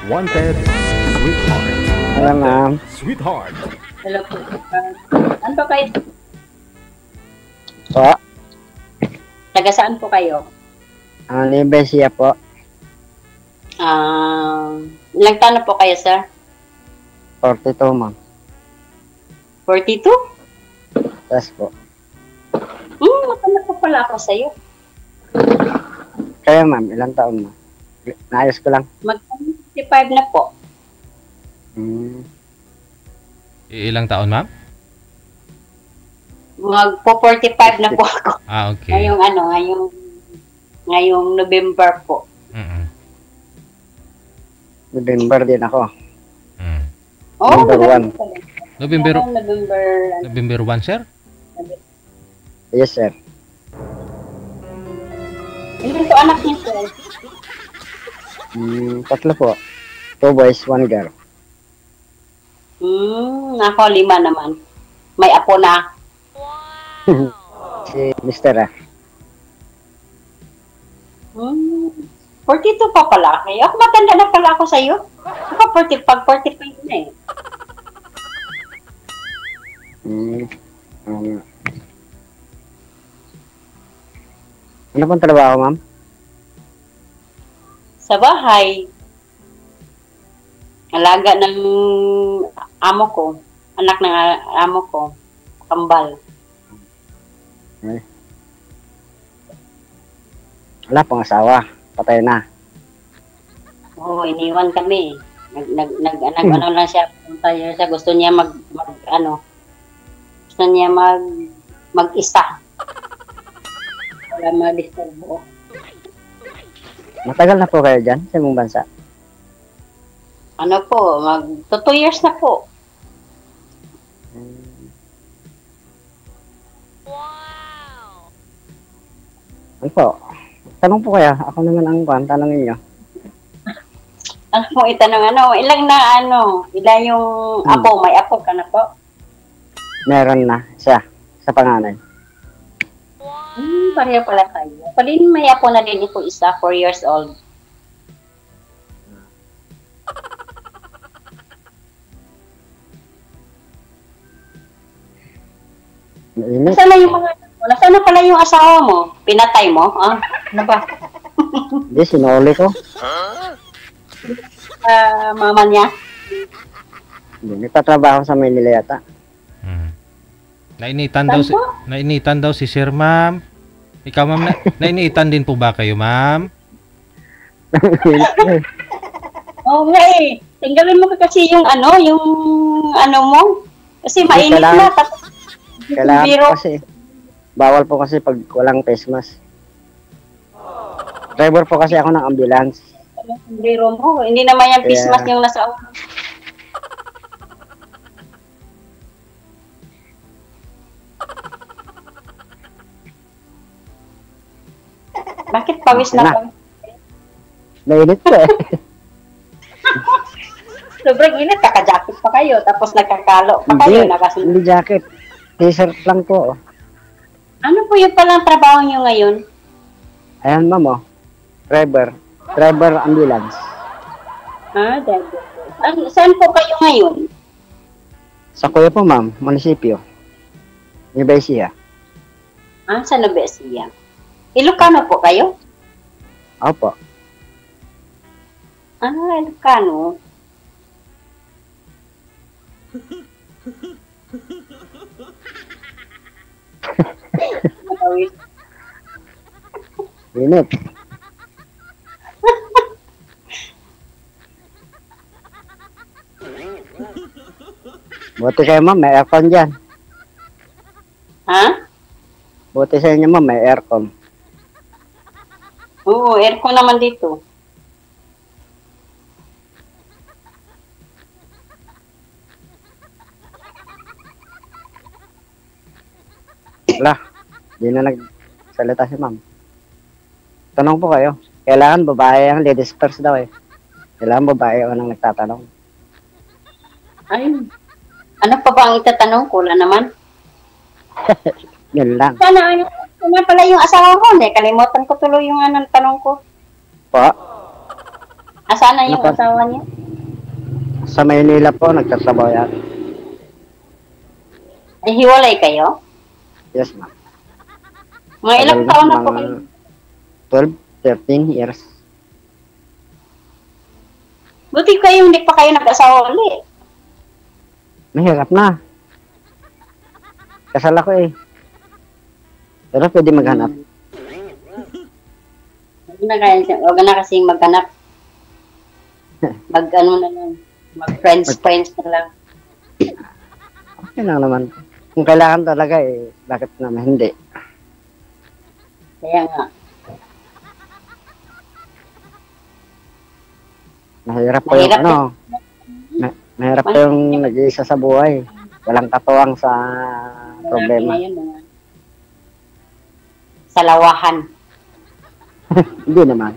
Wanted, sweetheart. Hello, ma'am. Sweetheart. Hello po. Saan po kayo? Po? Taga saan po kayo? Libesia po. Ilang taon na po kayo, sir? 42, ma'am. 42? Yes po. Matanda po pala ako sa'yo. Kaya, ma'am, ilang taon na? Naayos ko lang. Mag-55 na po. Ilang taon, ma'am? Mag-45 na po ako. Okay. Ngayong November po. November din ako. Oh, November 1. November 1, sir? Yes, sir. Ilan po anak niyo, sir? 3 po. 2 boys, 1 girl. Ako 5 naman. May apo na. Si Mr. 42 pa pala kayo. Ako matanda na pala ako sa'yo. Ako 45 na eh. Ano pong trabaho, ma'am? Sa bahay. Alaga ng amo ko. Anak ng amo ko. Kambal. Okay. Wala pong asawa. Patay na. Oo, iniwan kami. Ano lang siya. Tayo siya. Gusto niya gusto niya mag-isa. Wala ma-disturbo. Matagal na po kayo dyan sa imong bansa? Ano po, 2 years na po. Ano po? Tanong po kaya. Ako naman ang tanongin niyo. Ano po itanong, ilang ilang yung apo, may apo ka na po? Meron na siya sa panganay. Pareho pala tayo. Palin may apo na din ko isa, 4 years old. Mainit. Nasaan na pala yung asawa mo? Pinatay mo? Ano ba? Hindi, sinuli ko. Mama niya? Hindi, nagtatrabaho sa Manila yata. Nainitan daw si Sir, ma'am. Ikaw, ma'am, nainitan din po ba kayo, ma'am? Oo nga eh. Tinggalin mo kasi yung mo. Kasi mainit na. Kailangan po kasi. Bawal po kasi pag walang face mask. Driver po kasi ako ng ambulance. Biro mo. Hindi naman yung face mask yung nasa ulo. Bakit pawis na pawis? Mainit po eh. Sobrang init, kaka-jacket pa kayo, tapos nagkakalo pa kayo. Hindi jacket. T-shirt lang po. Ano po yung palang trabaho nyo ngayon? Ayan, ma'am, Driver ambulance. Driver. Saan po kayo ngayon? Sa Kuya po, ma'am, munisipyo. Libesia. Sa Libesia. Ilocano po kayo? Opo. Ilocano. Init. Buti kayo, ma'am, may aircon dyan. Buti sa inyo, ma'am, may aircon. Oo, aircon naman dito. Wala. Di na nagsalita si ma'am. Tanong po kayo. Kailangan babae ang ladies first daw eh. Kailangan babae ang nagtatanong. Ay, ano pa ba ang itatanong ko? Wala naman. Yun lang. Sana pala yung asawa ko. Kalimutan ko tuloy yung tanong ko. Po? Asan na yung Napa- asawa niya? Sa Maynila po, nagtatrabaho yan. Ay, hiwalay kayo? Yes, ma'am. Mga ilang Tagal taon na mga po kayo? 12, 13 years. Buti kayo, hindi pa kayo nag-asawa ulit. Mahirap na. Kasal ako eh. Pero pwede maghanap. Huwag na kasing maghanap. Mag-ano na lang. Mag-friends na lang. Okay lang naman. Kung kailangan talaga eh, bakit naman hindi? Kaya nga. Mahirap po Mahirap yung ano. Mahirap po yung nag-iisa sa buhay. Walang katuwang sa problema. Ngayon, mga salawahan. Hindi naman.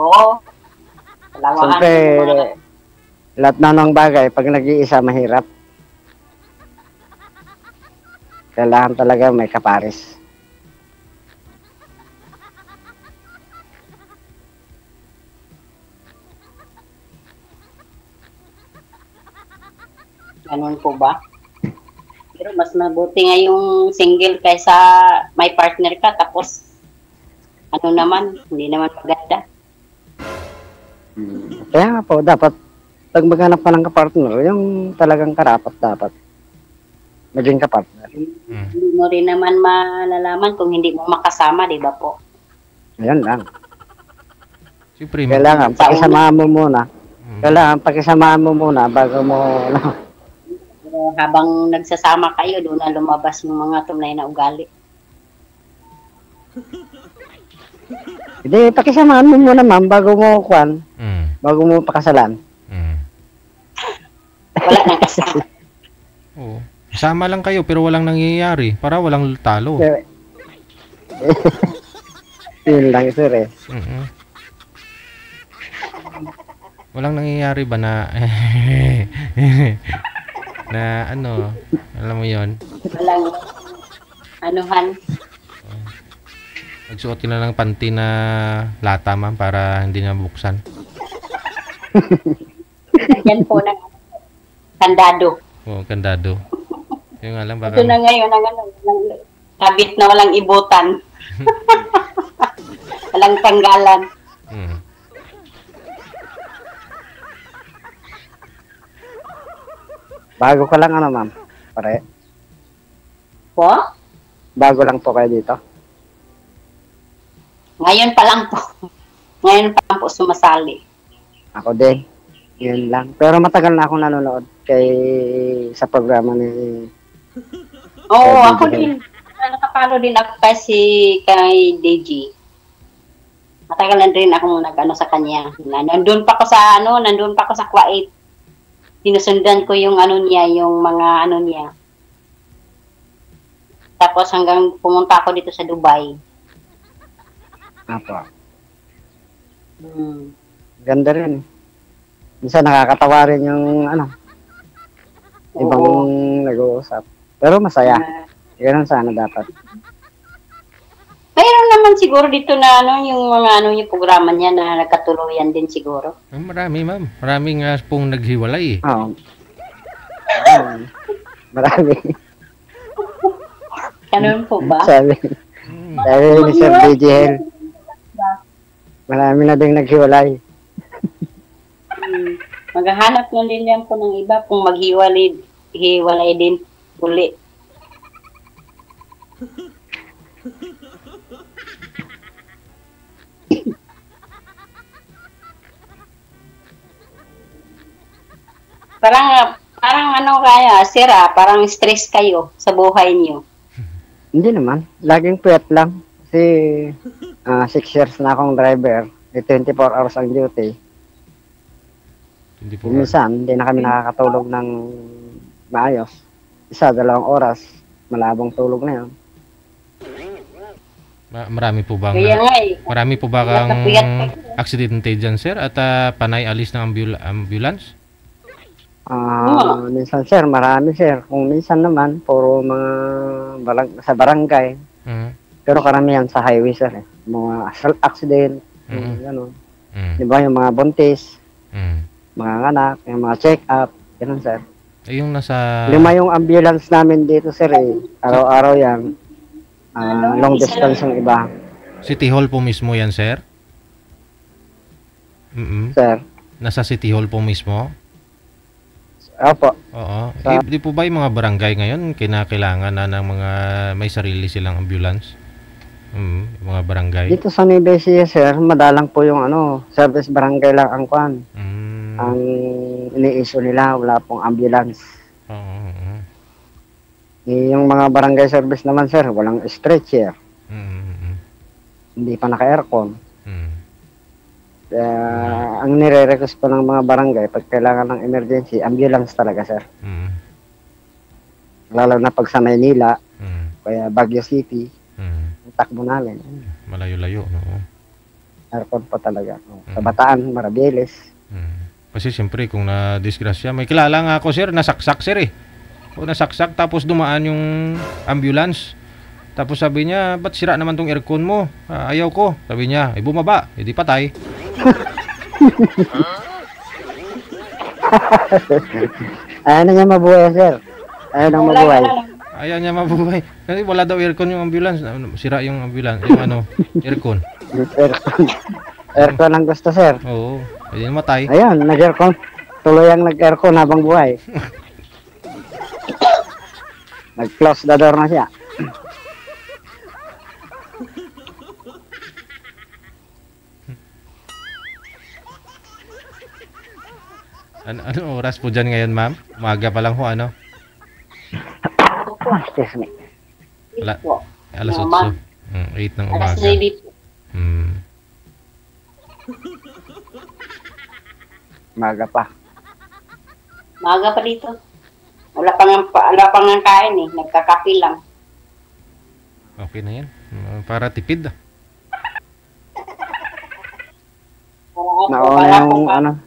Oo. Salawahan. Siyempre, lahat na ng bagay, pag nag-iisa, mahirap. Kailangan talaga may kapares. Ganun po ba? Pero mas mabuti nga yung single kaysa may partner ka tapos ano naman, hindi naman maganda. Kaya nga po, dapat pag maghanap ka ng kapartner, yung talagang karapat dapat maging kapartner. Hindi mo rin naman malalaman kung hindi mo makasama, di ba po? Ayan lang. Siyempre, Kailangan pakisamahan mo muna. Kailangan pakisamahan mo muna bago mo Pero habang nagsasama kayo, doon na lumabas yung mga tunay na ugali. Hindi, pakisamahan mo muna ma'am bago mo kwan, bago mo pakasalan. Wala nang kasama. Oo. Sama lang kayo pero walang nangyayari para walang talo. Yun lang sir eh. Walang nangyayari ba na na ano, alam mo yon? Walang anuhan. Nagsuotin na lang panty na lata ma'am para hindi na buksan. Yan po na kandado. Oo, kandado. Yung nga lang baka Ito na ngayon ang ano, kabit na walang ibutan. Walang tanggalan. Bago ka lang ano ma'am? Pare. Po? Bago lang po kayo dito. Ngayon pa lang po. Ngayon pa lang po sumasali. Ako din. Yun lang. Pero matagal na akong nanonood sa programa ni Oo, Kay ako DJ. din. Nakapalo din ako kasi kay DJ. Matagal na rin ako nag-ano sa kanya. Nandun pa ako sa Kuwait. Sinusundan ko yung ano niya, yung mga ano niya. Tapos hanggang pumunta ako dito sa Dubai. Apo. Hmm. Ganda rin. Minsan nakakatawa rin yung ano, ibang nag-uusap. Pero masaya. Ganun sana dapat. Mayroon naman siguro dito na ano, yung mga ano yung programa niya na nagkatuluyan din siguro. marami ma'am. Maraming nga pong naghiwalay eh. Oo. Marami. Ganun po ba? Sabi ni Sir DJL. Marami na ding naghiwalay. Maghahanap na din yan po ng iba kung hiwalay din uli. Parang ano kaya, parang stress kayo sa buhay niyo. Hindi naman. Laging puyat lang. Kasi 6 years na akong driver. 24 hours ang duty. Hindi po. Minsan, hindi na kami nakakatulog ng maayos. 1-2 oras. Malabong tulog na yun. Marami po bang Kaya nga eh. marami po ba kang Puyat ka. aksidente dyan sir at panay alis ng ambulance? Minsan sir, marami sir. Kung minsan naman, puro mga sa barangay. Pero karamihan sa highway sir eh. Mga accident, Mm. Gano'n. Mm. Di ba yung mga buntis, Mm. mga anak, yung mga check-up, gano'n sir. Yung nasa 5 yung ambulance namin dito sir eh. Araw-araw yan. Long distance yung iba, City Hall po mismo yan, sir? sir. Nasa City Hall po mismo? Opo. Oo. Di po ba yung mga barangay ngayon kinakailangan na ng mga may sarili silang ambulance? Yung mga barangay. Dito sa Nueva Ecija sir, madalang po yung service barangay lang ang kwan. Ang ini-issue nila, wala pong ambulance. Oo. Yung mga barangay service naman sir, walang stretcher. Hindi pa naka-aircon. Kaya ang nire-request po ng mga barangay pag kailangan ng emergency, ambulance talaga sir. Lalo na pag sa Maynila, kaya Baguio City, takbo namin. Malayo-layo, no? Aircon pa talaga. Sa Bataan, Marabeles. Kasi siyempre kung na-disgrasya, may kilala nga ako sir, nasaksak sir eh. O nasaksak tapos dumaan yung ambulance. Tapos sabi niya, ba't sira naman tong aircon mo? Ayaw ko. Sabi niya, bumaba, di patay. Ayaw na niya mabuhay sir. Ayaw na mabuhay. Ayaw niya mabuhay. Kasi wala daw aircon yung ambulance. Sira yung ambulance, yung aircon. Aircon. Aircon ang gusto sir. Oo, hindi matay. Ayun, nag-aircon. Tuloy ang nag-aircon habang buhay. Nag-close the door na siya. Ano oras po dyan ngayon, ma'am? Umaga pa lang ho, ano? Excuse me. Alas 8. 8 ng Alas umaga. 9 po. Maga pa. Maaga pa dito. Wala pang ang kain eh. Nagkakapi lang. Okay na yan. Para tipid.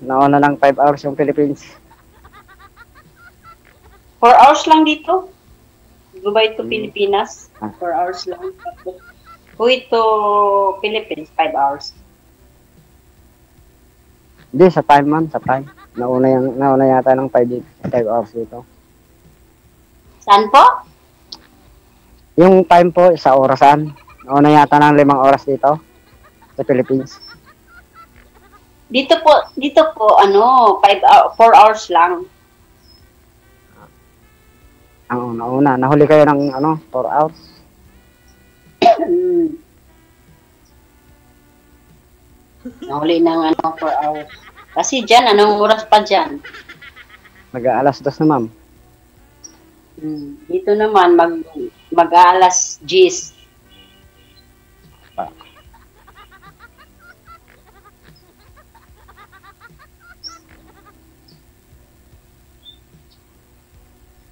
Nauna ng 5 hours yung Philippines. 4 hours lang dito. Dubai to Pilipinas. 4 hours lang. Kuwait to Philippines, 5 hours. Hindi, sa time ma'am, sa time. Nauna yata ng 5 hours dito. Saan po? Yung time po, sa orasan. Nauna yata ng 5 oras dito. Sa Philippines. Dito po, 4 hours lang. Ang nauna. Nahuli kayo ng 4 hours. Nahuli ng 4 hours. Kasi dyan, anong oras pa dyan? Mag-aalas 2 na ma'am. Dito naman, mag-aalas 10.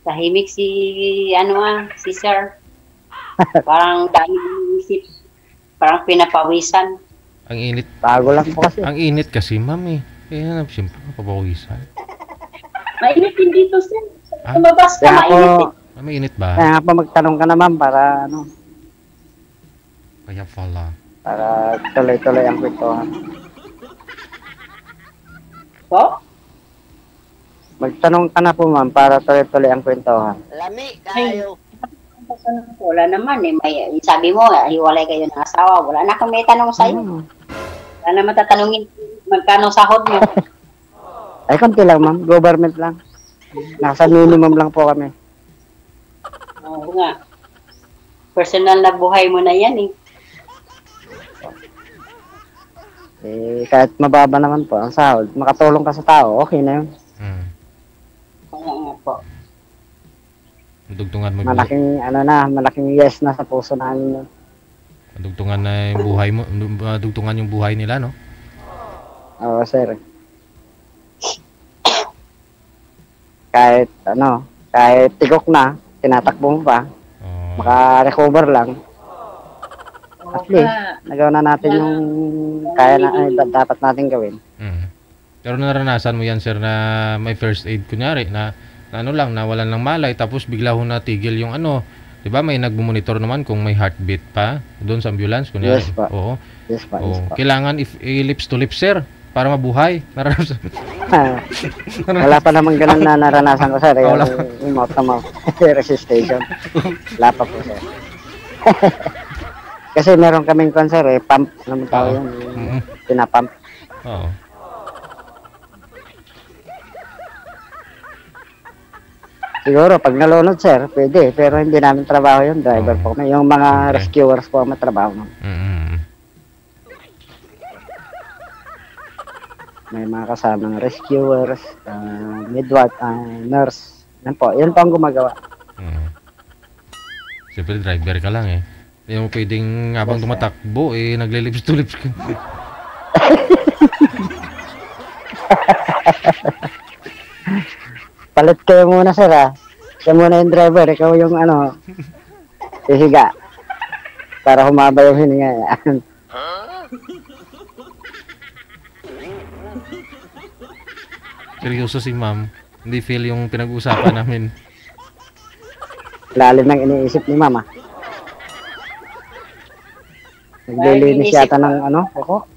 Tahimik si sir. Parang dami isip. Parang pinapawisan. Ang init. Bago lang po kasi. Ang init kasi, ma'am eh. Kaya siyempre, papawisan. Mainit din dito, sir. Tumabas ka, Kaya mainit din. Mainit ba? Kaya nga pa magtanong ka na ma'am para Kaya pala. para tuloy-tuloy ang kwentuhan. Po? Magtanong ka na po ma'am para tuloy-tuloy ang kwentuhan. Lami kayo. Wala naman eh. Sabi mo, hiwalay kayo ng asawa. Wala na akong may tanong sa'yo. Wala na matatanungin magkano sahod mo. Ay, konti lang ma'am. Government lang. Nasa minimum lang po kami. Oo nga. Personal na buhay mo na yan eh. Kahit mababa naman po ang sahod, makatulong ka sa tao, okay na yun. Kaya nga po. Dugtungan mo. Malaking yes na sa puso namin yun. Dugtungan na yung buhay mo. Dugtungan yung buhay nila, no? Oo, sir. Kahit tigok na, tinatakbo mo pa, maka-recover lang. At least, nagawa na natin yung dapat natin gawin. Pero naranasan mo yan, sir, na may first aid, kunyari, na nawalan ng malay, tapos bigla ho natigil yung 'Di ba may nagmo-monitor naman kung may heartbeat pa doon sa ambulance kunyari. Yes, pa. Oo. Yes pa, Oo. yes pa. Kailangan lips to lips, sir, para mabuhay. Wala pa naman ganun na naranasan ko, sir. Wala. Yung mouth to mouth resuscitation. Wala pa po, sir. Kasi meron kaming concert pump naman tao yun. Mm-mm. Pinapump. Oo. Siguro, pag nalunod, sir, pwede. Pero hindi namin trabaho yun. Driver Oo. po kami. Yung mga Okay. rescuers po ang matrabaho nun. Mm. May mga kasamang rescuers, midwife, nurse. Yan po. Yan po ang gumagawa. Mm. Siyempre driver ka lang eh. Hindi mo pwedeng habang Yes, sir. tumatakbo nagle-lips to lips ka. Palit kayo muna, sir, ha? Siya muna yung driver. Ikaw yung, hihiga. Para humaba yung hininga. Seryoso si ma'am. Hindi feel yung pinag-uusapan namin. Lalim ng iniisip ni mama. Naglilinis iniisip yata ng kuko.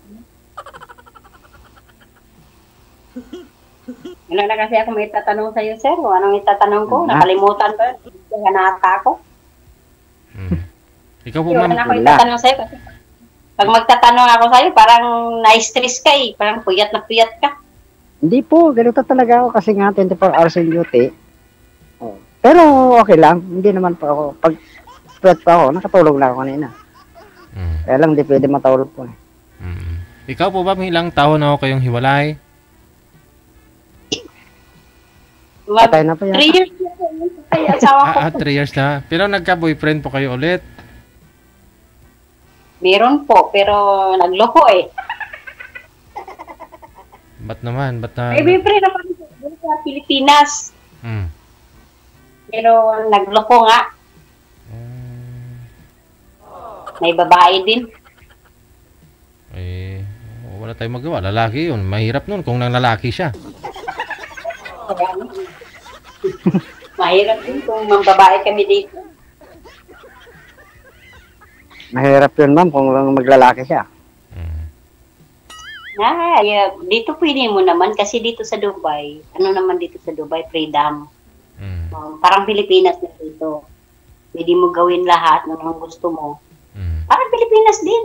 Ano na kasi ako may tatanong sa'yo, sir? O anong itatanong ko? Ano? Nakalimutan ko. Hanata ako. Mm. Ikaw po Wala ma'am. na ako wala. itatanong sa'yo kasi pag magtatanong ako sa'yo, parang na-stress ka eh. Parang puyat na puyat ka. Hindi po, ganito talaga ako kasi nga 24 hours in duty. Oh. Pero okay lang, hindi naman po ako. Pag sweat pa ako, nakatulog na ako kanina. Mm. Kaya lang, hindi pwede matulog po. Mm. Ikaw po ba, may ilang taon na ako kayong hiwalay? Patay na po yan. 3 years na po yun kay asawa ko. 3 years na. Pero nagka-boyfriend po kayo ulit? Meron po, pero nagloko eh. Ba't naman? Ba't na? May boyfriend naman po doon sa Pilipinas. Mm. Pero nagloko nga. May babae din. Wala tayong magawa. Lalaki yun. Mahirap nun kung nang lalaki siya. Mahirap din kung mambabae kami dito. Mahirap yun, ma'am, kung lang maglalaki siya. Mm. Dito pwede mo naman kasi dito sa Dubai, ano naman dito sa Dubai, freedom. Mm. Parang Pilipinas na dito. Pwede mo gawin lahat ng mga gusto mo. Mm. Parang Pilipinas din.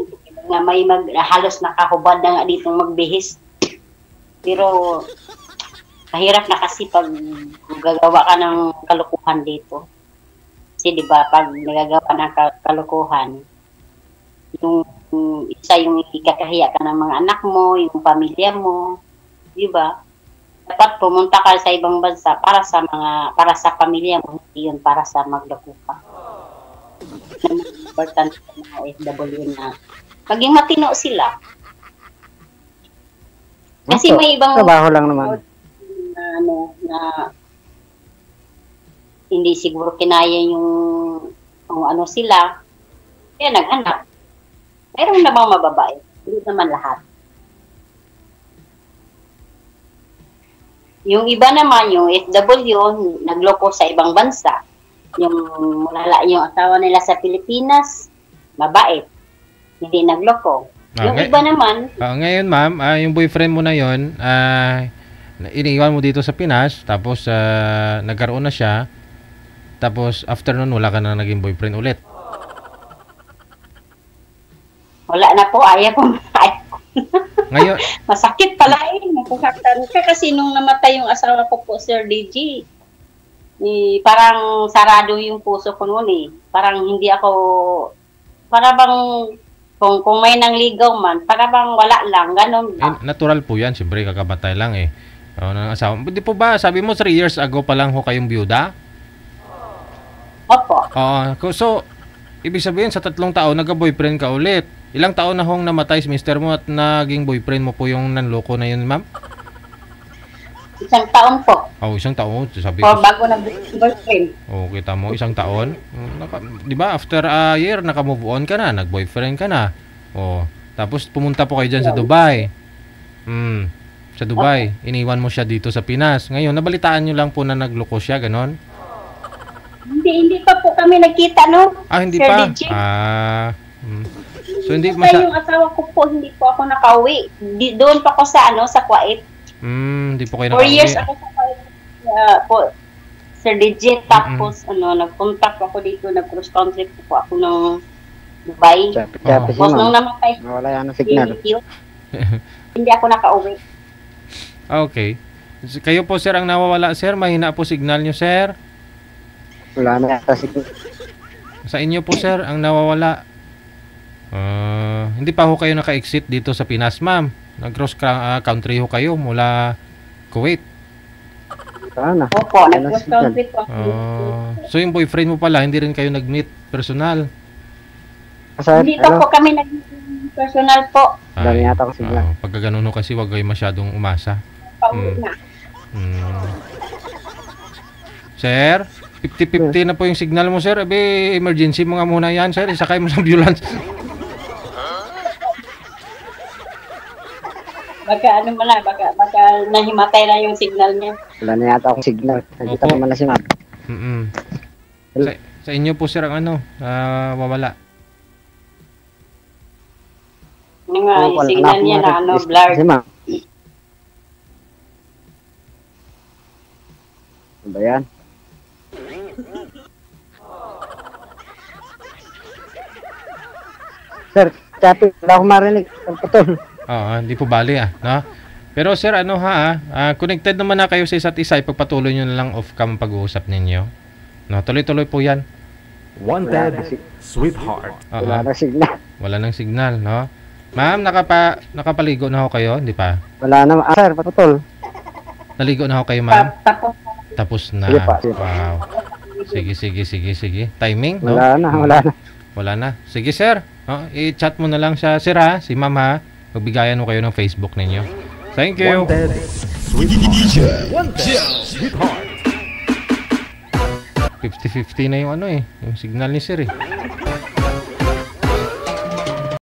Nga may halos nakahubad na nga dito magbihis. Pero mahirap na kasi pag gagawa ka ng kalukuhan dito. Kasi di ba pag nagagawa ng kalukuhan, yung isa yung ikakahiya ka ng mga anak mo, yung pamilya mo, di ba? Dapat pumunta ka sa ibang bansa para sa pamilya mo, hindi yun para sa magloko ka. Important sa mga OFW na maging matino sila. Kasi Opo, may ibang trabaho lang naman. na hindi siguro kinaya yung kung ano sila, kaya naghanap. Meron namang mababae, hindi naman lahat. Yung iba naman, yung FW, nagloko sa ibang bansa. Yung asawa nila sa Pilipinas, mabait. Hindi nagloko. Yung iba naman, Ngayon, ma'am, yung boyfriend mo na yon, iniiwan mo dito sa Pinas, tapos nagkaroon na siya, tapos after nun, wala ka na naging boyfriend ulit. wala na po, ayaw ko. Ngayon, Masakit pala masaktan ka kasi nung namatay yung asawa ko po, Sir DG. Parang sarado yung puso ko noon eh. Parang hindi ako, para bang, kung may nangligaw man, para bang wala lang, ganun lang. natural po yan, siyempre kakabatay lang eh. Ng asawa. Hindi po ba, sabi mo 3 years ago pa lang ho kayong byuda? Opo. So, ibig sabihin sa 3 taon, nagka-boyfriend ka ulit. Ilang taon na hong namatay si mister mo at naging boyfriend mo po yung nanloko na yun, ma'am? 1 taon po. Isang taon. Sabi O ko, bago nag-boyfriend. kita mo, 1 taon. Di ba, after a year, naka-move on ka na, nag-boyfriend ka na. Tapos pumunta po kayo dyan sa Dubai. Sa Dubai, iniwan mo siya dito sa Pinas. Ngayon, nabalitaan nyo lang po na nagloko siya, ganon? Hindi pa po kami nagkita, no? Hindi Sir pa. DJ. So hindi Basta yung asawa ko po, hindi po ako nakauwi. Doon pa ako sa, sa Kuwait. Hindi po kayo 4 years nakauwi. ako sa Kuwait. Po, Sir DJ. Tapos, nagpunta po ako dito, nag-cross country po ako ng Dubai. Chapi si Tapos nung ma'am. namatay Wala yan ang signal. hindi ako nakauwi. Okay. Kayo po sir ang nawawala sir, mahina po signal nyo sir. Wala na yata signal. Sa inyo po sir ang nawawala. Hindi pa ho kayo naka-exit dito sa Pinas ma'am. Nag-cross country ho kayo mula Kuwait. Wala na. Opo, nag-cross country po ako. So yung boyfriend mo pala, hindi rin kayo nag-meet personal. Hindi pa po kami nag-personal po. Dami yata ako signal. Pagka ganun ho kasi wag kayo masyadong umasa. Pauwi na. Sir, 50-50 na po yung signal mo sir. Emergency mo nga muna yan sir. Isakay mo sa ambulance. Baka baka nahimatay na yung signal niya. Wala na yata akong signal. Nagkita ko man na si ma'am. Sa inyo po sir ang wawala. Yung signal niya na blurred. Si ma'am. Ano ba yan? Sir, Chapi, wala akong marinig. Putol. Hindi po bali no? Pero sir, connected naman na kayo sa isa't isa. Ipagpatuloy nyo na lang off-cam pag-uusap ninyo. No, tuloy-tuloy po yan. Wanted sweetheart. Wala na signal. Wala nang signal, no? Ma'am, nakapaligo na ho kayo, hindi pa? Wala na. Sir, putol. Naligo na ho kayo, ma'am? Tapos na. Sige pa, sige pa. Wow. Sige. Timing, no? Wala na. Wala na. Sige, sir. I-chat mo na lang siya, sir, ha? Si ma'am, ha? Magbigayan mo kayo ng Facebook ninyo. Thank you. Wanted sweetheart. Wanted sweetheart. 50-50 na yung yung signal ni sir, eh.